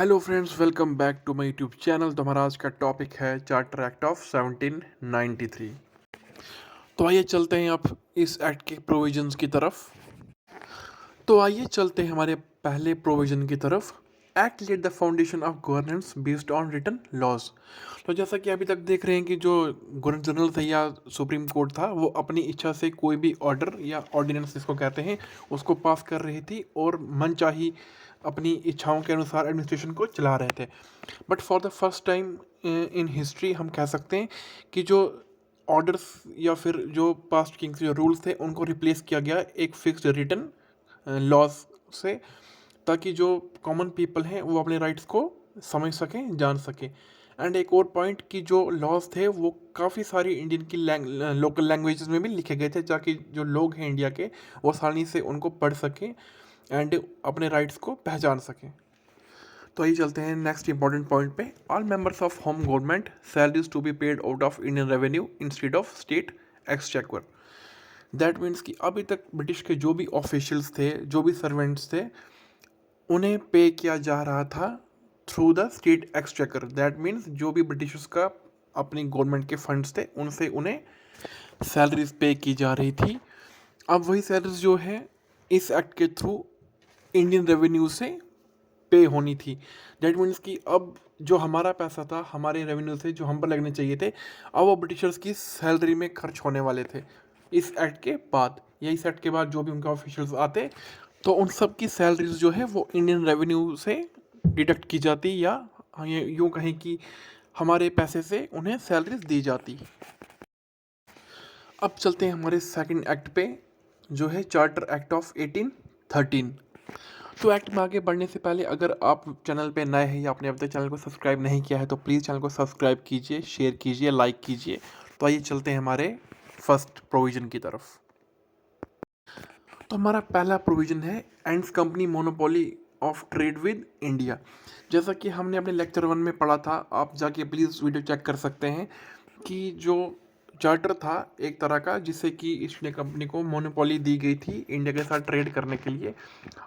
Hello friends, welcome back to my YouTube channel. तो हमारा आज का टॉपिक है चार्टर एक्ट ऑफ 1793। तो आइए चलते हैं अब इस एक्ट के प्रोविजंस की तरफ। तो आइए चलते हैं हमारे पहले प्रोविजन की तरफ। Act laid the foundation of governance based on written laws. तो जैसा कि अभी तक देख रहे हैं कि जो गवर्नर जनरल था या सुप्रीम कोर्ट था, वो अपनी इच्छा से कोई भी ऑर्डर या ऑर्डिनेंस जिसको कहते हैं उसको पास कर रही थी और मनचाही अपनी इच्छाओं के अनुसार एडमिनिस्ट्रेशन को चला रहे थे। But for the first time in history हम कह सकते हैं कि जो ऑर्डर्स या फिर जो पास्ट किंग्स जो रूल्स थे उनको रिप्लेस किया गया एक फिक्स्ड रिटन लॉज से, ताकि जो कॉमन पीपल हैं वो अपने राइट्स को समझ सकें, जान सकें। एंड एक और पॉइंट कि जो लॉज थे वो काफ़ी सारी इंडियन की लोकल लैंग्वेजेस में भी लिखे गए थे, ताकि जो लोग हैं इंडिया के वो आसानी से उनको पढ़ सकें एंड अपने राइट्स को पहचान सकें। तो आइए चलते हैं नेक्स्ट इंपॉर्टेंट पॉइंट पे। All members of home government salaries to be paid out of Indian revenue instead of state exchequer. That means कि अभी तक ब्रिटिश के जो भी ऑफिशियल्स थे, जो भी सर्वेंट्स थे, उन्हें पे किया जा रहा था through the state exchequer. That means जो भी ब्रिटिशर्स का अपनी गवर्नमेंट के फंड्स थे उनसे उन्हें सैलरीज पे की जा रही थी। अब वही सैलरीज जो है इस एक्ट के थ्रू इंडियन रेवेन्यू से पे होनी थी। दैट मीन्स कि अब जो हमारा पैसा था हमारे रेवेन्यू से जो हम पर लगने चाहिए थे, अब वो ब्रिटिशर्स की सैलरी में खर्च होने वाले थे इस एक्ट के बाद, या इस एक्ट के बाद जो भी उनके ऑफिशियल्स आते तो उन सब की सैलरीज जो है वो इंडियन रेवेन्यू से डिडक्ट की जाती, या ये यूँ कहें कि हमारे पैसे से उन्हें सैलरीज दी जाती। अब चलते हैं हमारे सेकंड एक्ट पे, जो है चार्टर एक्ट ऑफ 1813। तो एक्ट में आगे बढ़ने से पहले अगर आप चैनल पे नए हैं या आपने अब तक चैनल को सब्सक्राइब नहीं किया है तो प्लीज़ चैनल को सब्सक्राइब कीजिए, शेयर कीजिए, लाइक कीजिए। तो आइए चलते हैं हमारे फर्स्ट प्रोविज़न की तरफ। तो हमारा पहला प्रोविज़न है ends company monopoly of trade with India. जैसा कि हमने अपने लेक्चर 1 में पढ़ा था, आप जाके प्लीज़ वीडियो चेक कर सकते हैं कि जो चार्टर था एक तरह का जिससे कि ईस्ट इंडिया कंपनी को मोनोपोली दी गई थी इंडिया के साथ ट्रेड करने के लिए।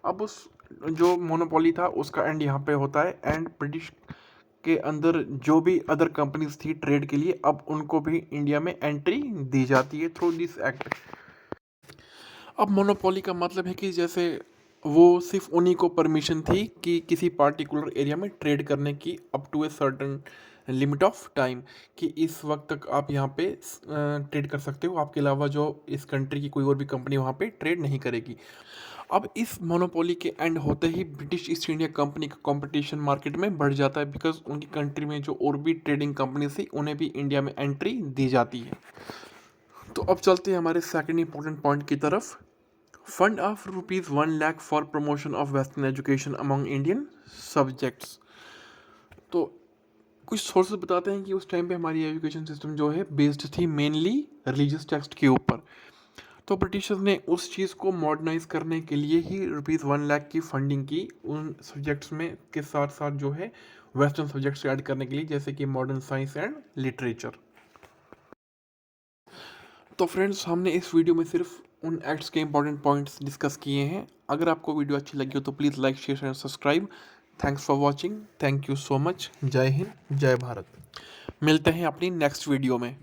अब उस जो मोनोपोली था उसका एंड यहाँ पे होता है, एंड ब्रिटिश के अंदर जो भी अदर कंपनीज थी ट्रेड के लिए, अब उनको भी इंडिया में एंट्री दी जाती है थ्रू दिस एक्ट। अब मोनोपोली का मतलब है कि जैसे वो सिर्फ उन्हीं को परमिशन थी कि किसी पार्टिकुलर एरिया में ट्रेड करने की up to a certain limit of time, कि इस वक्त तक आप यहाँ पे ट्रेड कर सकते हो, आपके अलावा जो इस कंट्री की कोई और भी कंपनी वहाँ पे ट्रेड नहीं करेगी। अब इस मोनोपोली के एंड होते ही ब्रिटिश ईस्ट इंडिया कंपनी का कंपटीशन मार्केट में बढ़ जाता है, बिकॉज उनकी कंट्री में जो और भी ट्रेडिंग कंपनी थी उन्हें भी इंडिया में एंट्री दी जाती है। तो अब चलते हैं हमारे सेकंड इंपॉर्टेंट पॉइंट की तरफ। Fund of ₹1 lakh for promotion of western education among Indian subjects. तो कुछ सोर्सेज बताते हैं कि उस टाइम पे हमारी एजुकेशन सिस्टम जो है बेस्ड थी मेनली रिलीजियस टेक्स्ट के ऊपर। तो ब्रिटिशर्स ने उस चीज़ को मॉडर्नाइज करने के लिए ही ₹1 लाख की फंडिंग की उन सब्जेक्ट्स में के साथ साथ जो है वेस्टर्न सब्जेक्ट्स ऐड करने के लिए, जैसे कि मॉडर्न साइंस एंड लिटरेचर। तो फ्रेंड्स, हमने इस वीडियो में सिर्फ उन एक्ट्स के इंपॉर्टेंट पॉइंट्स डिस्कस किए हैं। अगर आपको वीडियो अच्छी लगी हो तो please like, share and subscribe. Thanks for watching. Thank you so much. जय हिंद, जय भारत। मिलते हैं अपनी नेक्स्ट वीडियो में।